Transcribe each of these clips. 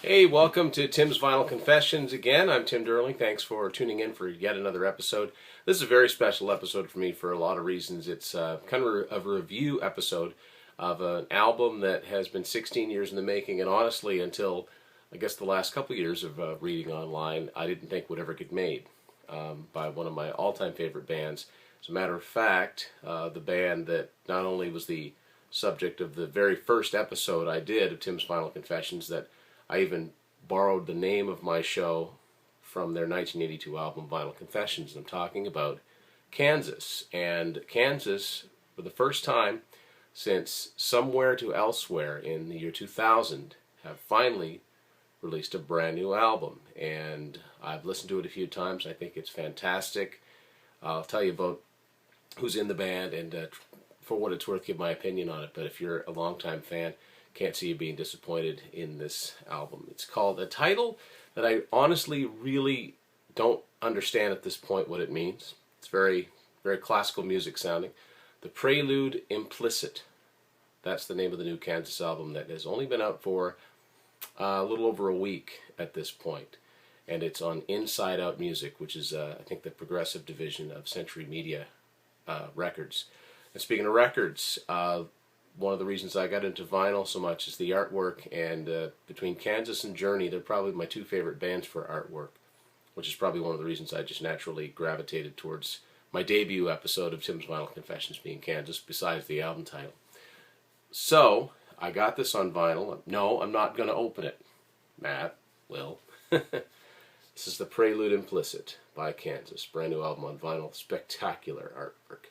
Hey, welcome to Tim's Vinyl Confessions again. I'm Tim Derling. Thanks for tuning in for yet another episode. This is a very special episode for me for a lot of reasons. It's kind of a review episode of an album that has been 16 years in the making, and honestly, until I guess the last couple of years of reading online, I didn't think would ever get made by one of my all-time favorite bands. As a matter of fact, the band that not only was the subject of the very first episode I did of Tim's Vinyl Confessions, that I even borrowed the name of my show from their 1982 album Vinyl Confessions, and I'm talking about Kansas. And Kansas, for the first time since Somewhere to Elsewhere in the year 2000, have finally released a brand new album. And I've listened to it a few times. I think it's fantastic. I'll tell you about who's in the band and for what it's worth, give my opinion on it. But if you're a longtime fan, can't see you being disappointed in this album. It's called a title that I honestly really don't understand at this point what it means. It's very, very classical music sounding. The Prelude Implicit. That's the name of the new Kansas album that has only been out for a little over a week at this point. And it's on Inside Out Music, which is, I think, the progressive division of Century Media Records. And speaking of records, one of the reasons I got into vinyl so much is the artwork, and between Kansas and Journey, they're probably my two favorite bands for artwork, which is probably one of the reasons I just naturally gravitated towards my debut episode of Tim's Vinyl Confessions being Kansas, besides the album title. So, I got this on vinyl. No, I'm not going to open it. Matt will. This is the Prelude Implicit by Kansas. Brand new album on vinyl. Spectacular artwork.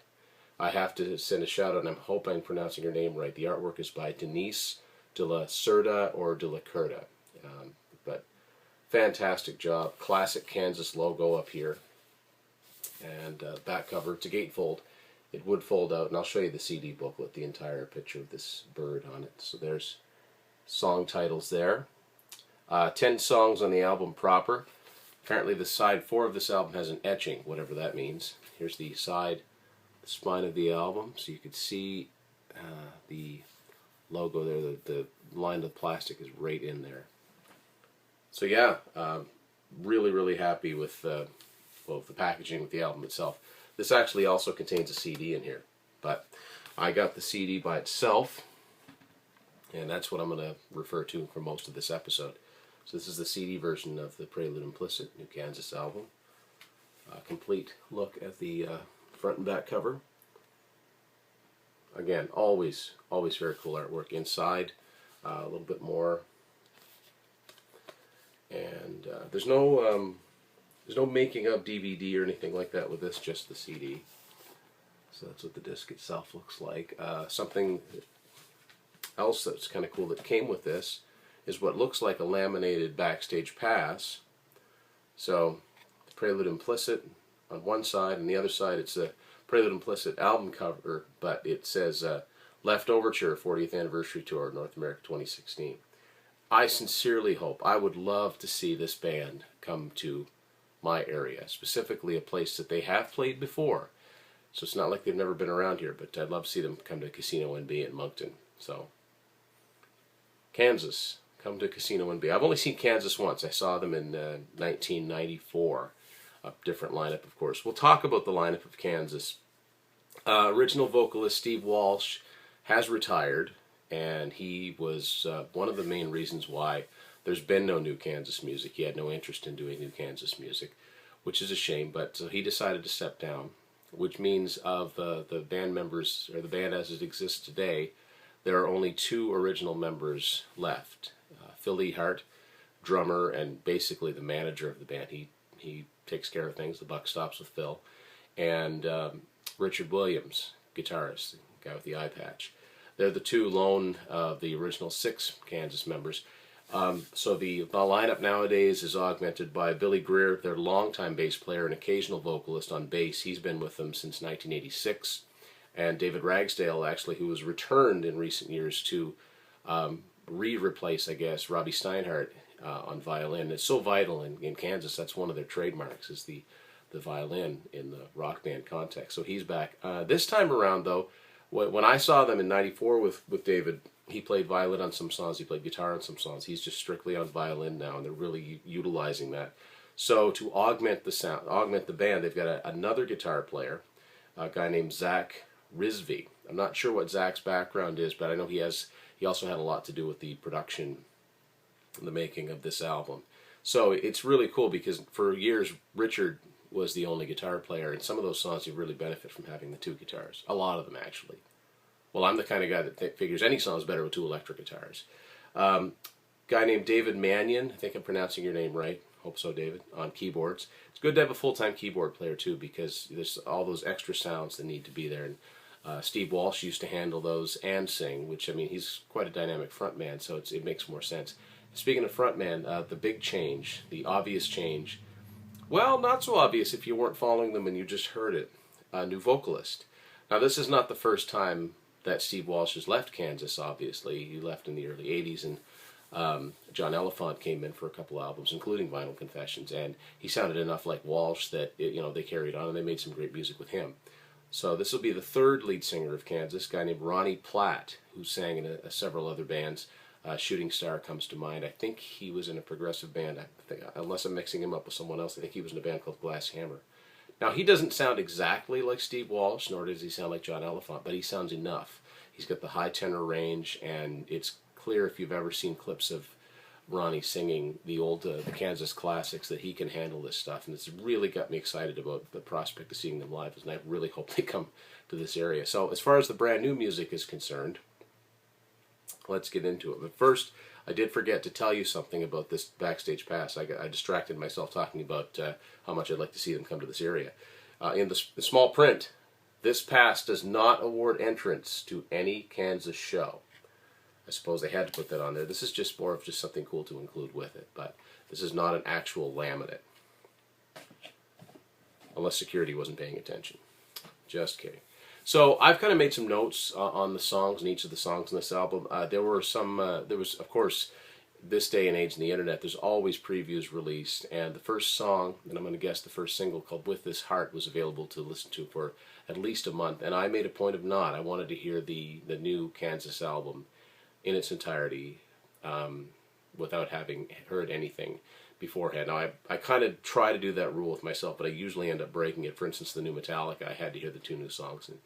I have to send a shout out, and I hope I'm pronouncing her name right. The artwork is by Denise de la Cerda or de la Curda. But fantastic job. Classic Kansas logo up here. And back cover. It's a gatefold. It would fold out, and I'll show you the CD booklet, the entire picture of this bird on it. So there's song titles there. 10 songs on the album proper. Apparently the side 4 of this album has an etching, whatever that means. Here's the spine of the album, so you could see the logo there. The line of plastic is right in there. So yeah, really, really happy with the packaging, with the album itself. This actually also contains a CD in here, but I got the CD by itself, and that's what I'm going to refer to for most of this episode. So this is the CD version of the Prelude Implicit New Kansas album. Complete look at the front and back cover. Again, always very cool artwork. Inside, a little bit more. And there's no making of DVD or anything like that with this, just the CD. So that's what the disc itself looks like. Something else that's kind of cool that came with this is what looks like a laminated backstage pass. So, the Prelude Implicit on one side, and the other side it's a Prelude Implicit album cover, but it says Left Overture 40th Anniversary Tour North America 2016. I sincerely hope, I would love to see this band come to my area, specifically a place that they have played before. So it's not like they've never been around here, but I'd love to see them come to Casino NB in Moncton. So, Kansas, come to Casino NB. I've only seen Kansas once. I saw them in 1994. A different lineup, of course. We'll talk about the lineup of Kansas. Original vocalist Steve Walsh has retired, and he was one of the main reasons why there's been no new Kansas music. He had no interest in doing new Kansas music, which is a shame, but he decided to step down, which means of the band members, or the band as it exists today, there are only 2 original members left. Phil Ehart, drummer, and basically the manager of the band. He takes care of things. The buck stops with Phil. And Richard Williams, guitarist, the guy with the eye patch. They're the 2 lone of the original 6 Kansas members. So the lineup nowadays is augmented by Billy Greer, their longtime bass player and occasional vocalist on bass. He's been with them since 1986. And David Ragsdale, actually, who was returned in recent years to replace, I guess, Robbie Steinhardt on violin. It's so vital in Kansas. That's one of their trademarks, is the violin in the rock band context. So he's back. This time around, though, When I saw them in '94 with David, he played violin on some songs, he played guitar on some songs. He's just strictly on violin now, and they're really utilizing that. So to augment the sound, augment the band, they've got another guitar player, a guy named Zach Rizvi. I'm not sure what Zach's background is, but I know he also had a lot to do with the production and the making of this album. So it's really cool because for years Richard was the only guitar player, and some of those songs you really benefit from having the two guitars. A lot of them, actually. Well, I'm the kind of guy that figures any song is better with two electric guitars. Guy named David Mannion, I think I'm pronouncing your name right. Hope so, David, on keyboards. It's good to have a full-time keyboard player, too, because there's all those extra sounds that need to be there. And Steve Walsh used to handle those and sing, which, I mean, he's quite a dynamic frontman, so it makes more sense. Speaking of frontman, the big change, the obvious change, well, not so obvious if you weren't following them and you just heard it, a new vocalist. Now, this is not the first time that Steve Walsh has left Kansas, obviously. He left in the early 80s, and John Elephant came in for a couple albums, including Vinyl Confessions, and he sounded enough like Walsh that they carried on and they made some great music with him. So this will be the third lead singer of Kansas, a guy named Ronnie Platt, who sang in several other bands. Shooting Star comes to mind. I think he was in a progressive band. Unless I'm mixing him up with someone else, I think he was in a band called Glass Hammer. Now, he doesn't sound exactly like Steve Walsh, nor does he sound like John Elephant, but he sounds enough. He's got the high tenor range, and it's clear if you've ever seen clips of Ronnie singing the old the Kansas classics that he can handle this stuff, and it's really got me excited about the prospect of seeing them live, and I really hope they come to this area. So as far as the brand new music is concerned, let's get into it. But first, I did forget to tell you something about this backstage pass. I distracted myself talking about how much I'd like to see them come to this area. In the small print, this pass does not award entrance to any Kansas show. I suppose they had to put that on there. This is just more of just something cool to include with it, but this is not an actual laminate. Unless security wasn't paying attention. Just kidding. So I've kind of made some notes on the songs, and each of the songs in this album. There was, of course, this day and age in the internet, there's always previews released, and the first song, and I'm going to guess the first single, called With This Heart, was available to listen to for at least a month, and I made a point of not. I wanted to hear the new Kansas album in its entirety without having heard anything beforehand. Now, I kind of try to do that rule with myself, but I usually end up breaking it. For instance, the new Metallica, I had to hear the two new songs, and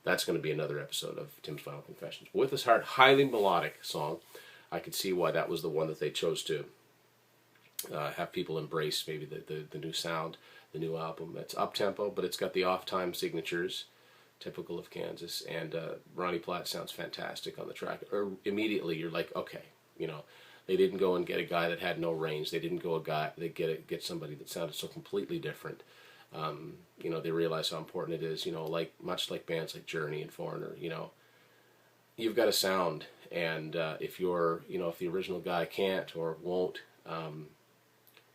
that's going to be another episode of Tim's Final Confessions. With This Heart, highly melodic song. I could see why that was the one that they chose to have people embrace, maybe the new sound, the new album. It's up-tempo, but it's got the off-time signatures, typical of Kansas, and Ronnie Platt sounds fantastic on the track. Immediately, you're like, okay, they didn't go and get a guy that had no range. They didn't get somebody that sounded so completely different. They realize how important it is. Much like bands like Journey and Foreigner. You've got a sound, and if the original guy can't or won't,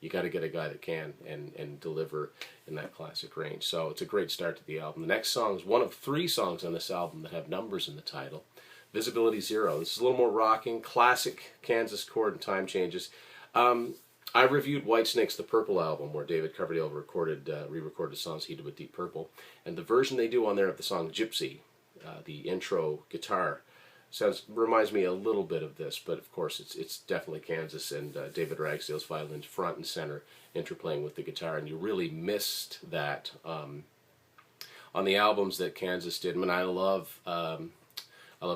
you got to get a guy that can and deliver in that classic range. So it's a great start to the album. The next song is one of 3 songs on this album that have numbers in the title. Visibility Zero. This is a little more rocking, classic Kansas chord and time changes. I reviewed Whitesnake's The Purple album, where David Coverdale re-recorded songs he did with Deep Purple, and the version they do on there of the song Gypsy, the intro guitar, reminds me a little bit of this, but of course it's definitely Kansas, and David Ragsdale's violins front and center interplaying with the guitar, and you really missed that on the albums that Kansas did. I mean, I love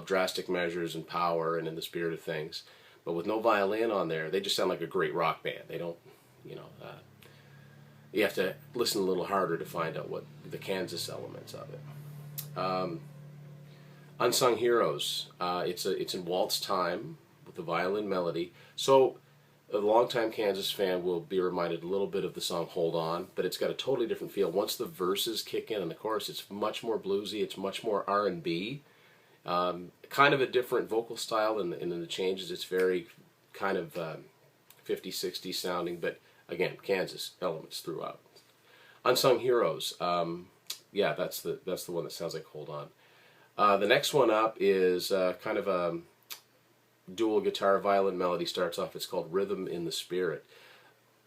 Drastic Measures and Power and In the Spirit of Things, but with no violin on there, they just sound like a great rock band. They don't, you have to listen a little harder to find out what the Kansas elements of it. Unsung Heroes. It's in waltz time with the violin melody. So a longtime Kansas fan will be reminded a little bit of the song Hold On, but it's got a totally different feel. Once the verses kick in and the chorus, it's much more bluesy. It's much more R&B. Kind of a different vocal style, and in the changes it's very kind of 50s, 60s sounding, but again, Kansas elements throughout. Unsung Heroes. Yeah, that's the one that sounds like Hold On. The next one up is kind of a dual guitar violin melody. Starts off, it's called Rhythm in the Spirit.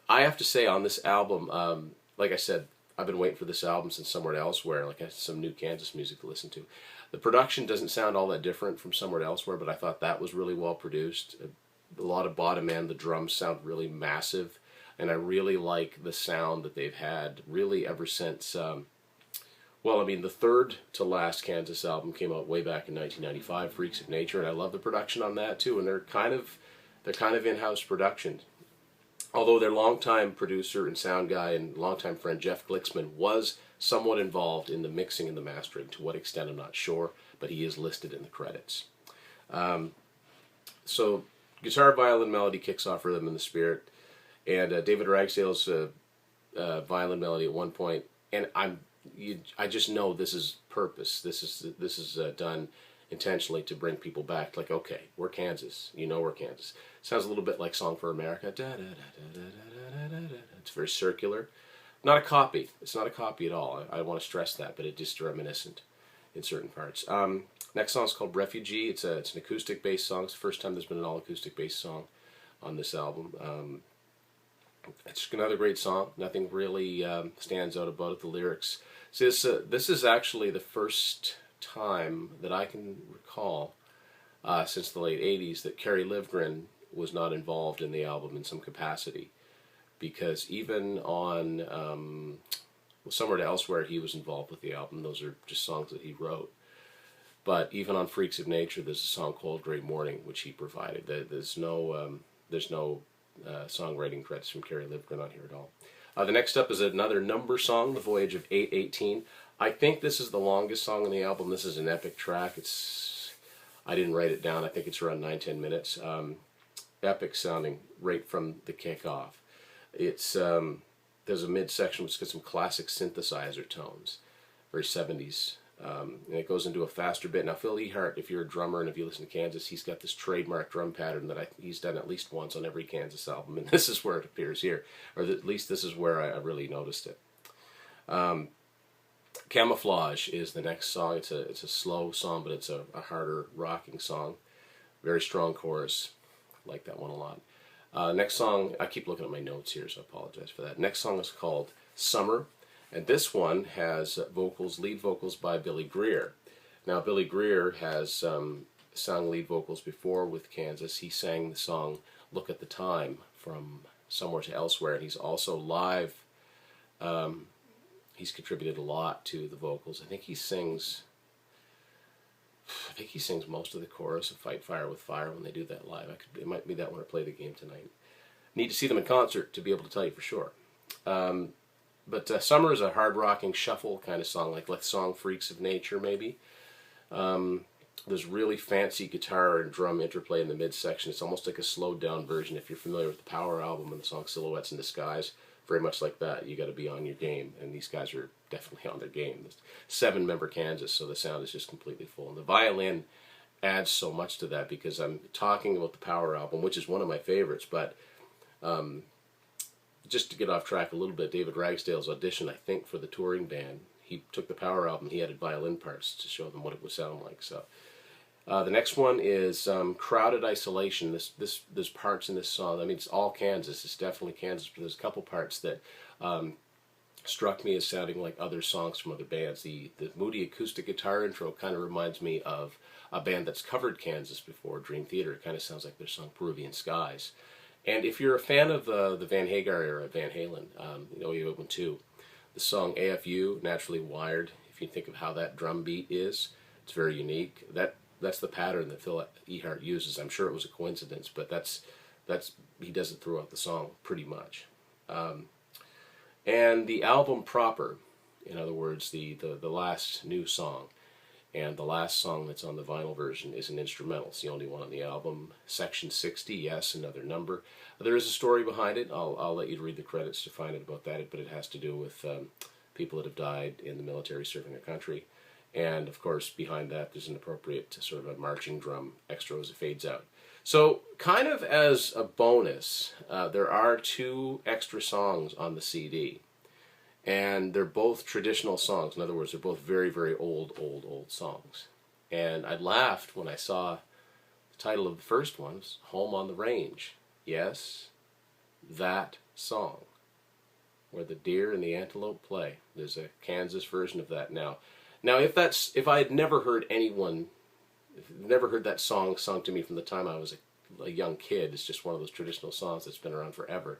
I have to say, on this album, like I said, I've been waiting for this album since Somewhere Elsewhere. Like, I had some new Kansas music to listen to. The production doesn't sound all that different from Somewhere Elsewhere, but I thought that was really well produced. A lot of bottom end, the drums sound really massive, and I really like the sound that they've had really ever since. Well, I mean, the third to last Kansas album came out way back in 1995, Freaks of Nature, and I love the production on that too. And they're kind of in-house productions. Although their longtime producer and sound guy and longtime friend Jeff Glicksman was somewhat involved in the mixing and the mastering. To what extent, I'm not sure, but he is listed in the credits. So guitar, violin, melody kicks off Rhythm in the Spirit, and David Ragsdale's violin melody at one point, and I just know this is purpose. This is done intentionally to bring people back. Like, okay, we're Kansas. You know we're Kansas. Sounds a little bit like Song for America. It's very circular. Not a copy. It's not a copy at all. I want to stress that, but it's just reminiscent in certain parts. Next song is called Refugee. It's an acoustic-based song. It's the first time there's been an all-acoustic-based song on this album. It's another great song. Nothing really stands out about it. The lyrics. See, this is actually the first time that I can recall since the late 80s that Kerry Livgren was not involved in the album in some capacity. Because even on Somewhere Elsewhere, he was involved with the album. Those are just songs that he wrote. But even on Freaks of Nature, there's a song called Great Morning, which he provided. There's no songwriting credits from Kerry Livgren on here at all. The next up is another number song, The Voyage of 818. I think this is the longest song on the album. This is an epic track. I didn't write it down. I think it's around 9-10 minutes. Epic sounding right from the kickoff. There's a midsection which gets some classic synthesizer tones, very 70s. And it goes into a faster bit. Now, Phil Ehart, if you're a drummer and if you listen to Kansas, he's got this trademark drum pattern that he's done at least once on every Kansas album, and this is where it appears here, or at least this is where I really noticed it. Camouflage is the next song. It's a slow song, but it's a harder rocking song. Very strong chorus. I like that one a lot. Next song, I keep looking at my notes here, so I apologize for that. Next song is called Summer. And this one has lead vocals by Billy Greer. Now, Billy Greer has sung lead vocals before with Kansas. He sang the song Look at the Time from Somewhere to Elsewhere, and he's also live. He's contributed a lot to the vocals. I think he sings most of the chorus of Fight Fire with Fire when they do that live. It might be that when I play the game tonight. Need to see them in concert to be able to tell you for sure. But Summer is a hard-rocking shuffle kind of song, like the song Freaks of Nature, maybe. There's really fancy guitar and drum interplay in the midsection. It's almost like a slowed-down version. If you're familiar with the Power album and the song Silhouettes in the Skies, very much like that. You got to be on your game, and these guys are definitely on their game. It's 7-member Kansas, so the sound is just completely full. And the violin adds so much to that because I'm talking about the Power album, which is one of my favorites, but just to get off track a little bit, David Ragsdale's audition, I think, for the touring band, he took the Power album, he added violin parts to show them what it would sound like. So the next one is Crowded Isolation. There's parts in this song, I mean, it's all Kansas, it's definitely Kansas, but there's a couple parts that struck me as sounding like other songs from other bands. The moody acoustic guitar intro kind of reminds me of a band that's covered Kansas before, Dream Theater. It kind of sounds like their song Peruvian Skies. And if you're a fan of the Van Hagar era, Van Halen, you know you have one too. The song AFU, Naturally Wired, if you think of how that drum beat is, it's very unique. That's the pattern that Phil Ehart uses. I'm sure it was a coincidence, but he does it throughout the song pretty much. And the album proper, in other words, the last new song, and the last song that's on the vinyl version is an instrumental. It's the only one on the album. Section 60, yes, another number. There is a story behind it. I'll let you read the credits to find out about that, but it has to do with people that have died in the military serving their country. And, of course, behind that there's an appropriate sort of a marching drum extra as it fades out. So, kind of as a bonus, there are 2 extra songs on the CD. And they're both traditional songs. In other words, they're both very, very old songs. And I laughed when I saw the title of the first one, Home on the Range. Yes, that song. where the deer and the antelope play. There's a Kansas version of that now. Now, if I had never heard never heard that song sung to me from the time I was a young kid, it's just one of those traditional songs that's been around forever.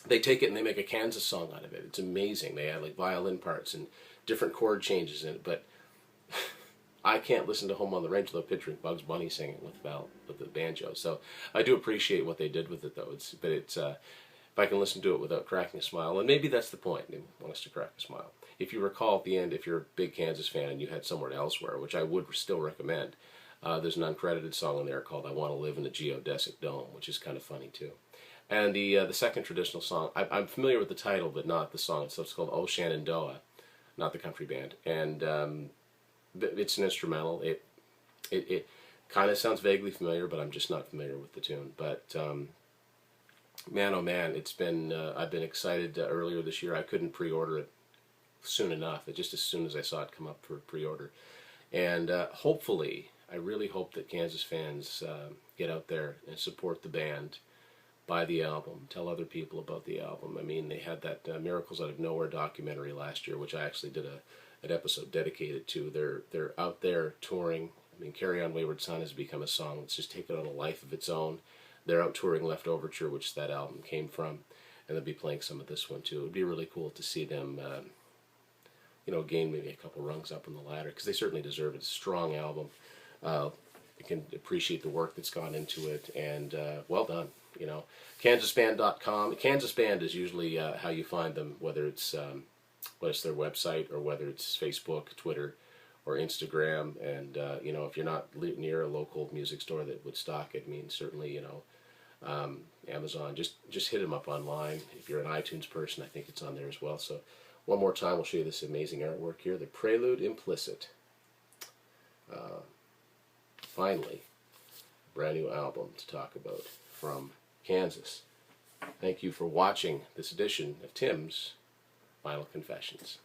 They take it and they make a Kansas song out of it. It's amazing. They add like violin parts and different chord changes in it, but I can't listen to Home on the Range without picturing Bugs Bunny singing with the banjo. So I do appreciate what they did with it, though. If I can listen to it without cracking a smile, and maybe that's the point. They want us to crack a smile. If you recall at the end, if you're a big Kansas fan and you had Somewhere Elsewhere, which I would still recommend, there's an uncredited song in there called "I Want to Live in a Geodesic Dome," which is kind of funny too. And the second traditional song, I'm familiar with the title, but not the song itself. It's called "Oh Shenandoah," not the country band, and it's an instrumental. It kind of sounds vaguely familiar, but I'm just not familiar with the tune. But man, oh man, it's been I've been excited. Earlier this year, I couldn't pre-order it soon enough. Just as soon as I saw it come up for pre-order, and hopefully, I really hope that Kansas fans get out there and support the band. Buy the album. Tell other people about the album. I mean, they had that Miracles Out of Nowhere documentary last year, which I actually did an episode dedicated to. They're out there touring. I mean, Carry On Wayward Son has become a song that's just taken on a life of its own. They're out touring Left Overture, which that album came from, and they'll be playing some of this one too. It would be really cool to see them, gain maybe a couple rungs up on the ladder, because they certainly deserve it. It's a strong album. You can appreciate the work that's gone into it, and well done. KansasBand.com. Kansas Band is usually how you find them, whether it's their website or whether it's Facebook, Twitter, or Instagram. And if you're not near a local music store that would stock it, I mean, certainly Amazon. Just hit them up online. If you're an iTunes person, I think it's on there as well. So one more time, we'll show you this amazing artwork here. The Prelude Implicit. Finally, brand new album to talk about from Kansas. Thank you for watching this edition of Tim's Vinyl Confessions.